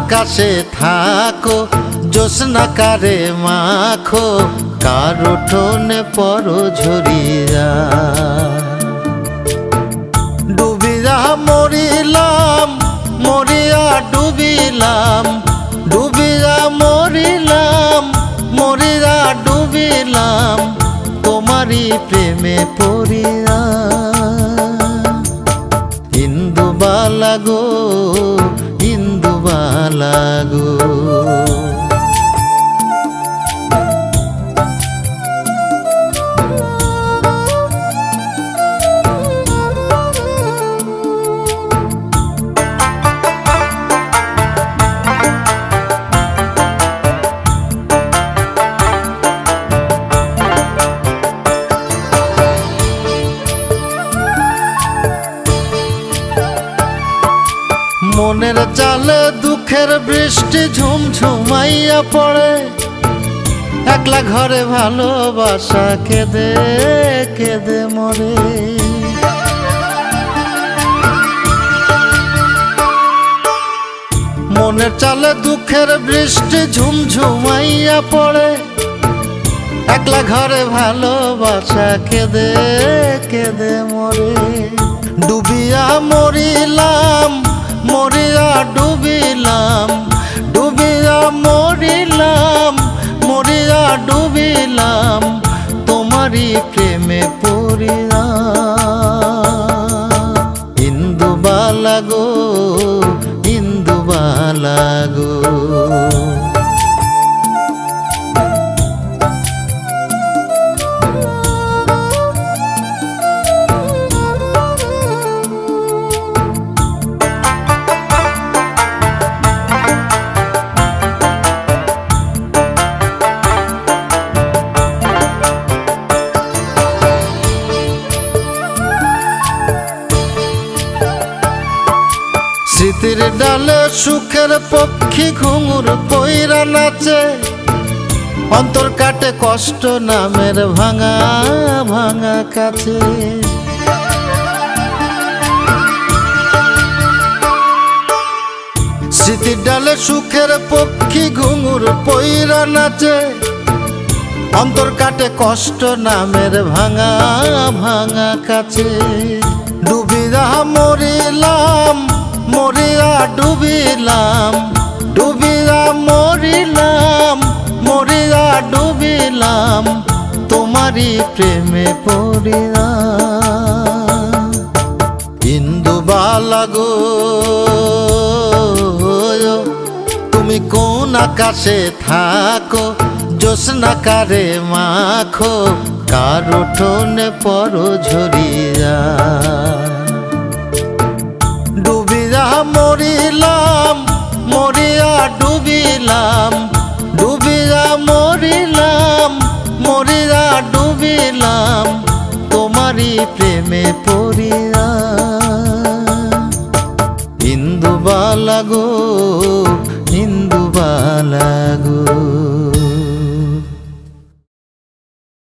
আকাশে থাকো, জ্যোৎস্না কারে মাখো, কার উঠোনে পরো ঝরিয়া। ডুবিয়া মরিলাম, মরিয়া ডুবিলাম, ডুবিয়া মরিলাম, মরিয়া ডুবিলাম, তোমারই প্রেমে পড়িয়া। ইন্দুবালা গো, ইন্দুবালা গো। মনের চালে দুঃখের বৃষ্টি ঝুমঝুমাইয়া পড়ে, একলা ঘরে ভালোবাসা কেঁদে কেঁদে মরে। মনের চালে দুঃখের বৃষ্টি ঝুমঝুমাইয়া পড়ে, একলা ঘরে ভালোবাসা কেঁদে কেঁদে মরে। ডুবিয়া মরিলাম, মরিয়া ডুবিলাম, ডুবিয়া মরিলাম, মরিয়া ডুবিলাম, তোমারই প্রেমে পড়িয়া। ইন্দুবালা গো, ইন্দুবালা গো। স্মৃতির ডালে সুখের পক্ষী ঘুঙুর পইরা নাচে, অন্তর কাটে কষ্ট নামের ভাঙা ভাঙা কাছে। স্মৃতির ডালে সুখের পক্ষী ঘুঙুর পইরা নাচে, অন্তর কাটে কষ্ট নামের ভাঙা ভাঙা কাছে। ডুবিয়া মরিলাম, মরিয়া ডুবিলাম, ডুবিয়া মরিলাম, মরিয়া ডুবিলাম, তোমারই প্রেমে পড়িয়া। ইন্দুবালা গো, তুমি কোন আকাশে থাকো, জ্যোৎস্না কারে মাখো, কার উঠোনে পরো ঝরিয়া। ডুবিয়া মরিলাম, মরিয়া ডুবিলাম, ডুবিয়া মরিলাম, মরিয়া ডুবিলাম, তোমারই প্রেমে পড়িয়া। ইন্দুবালা গো, ইন্দুবালা গো।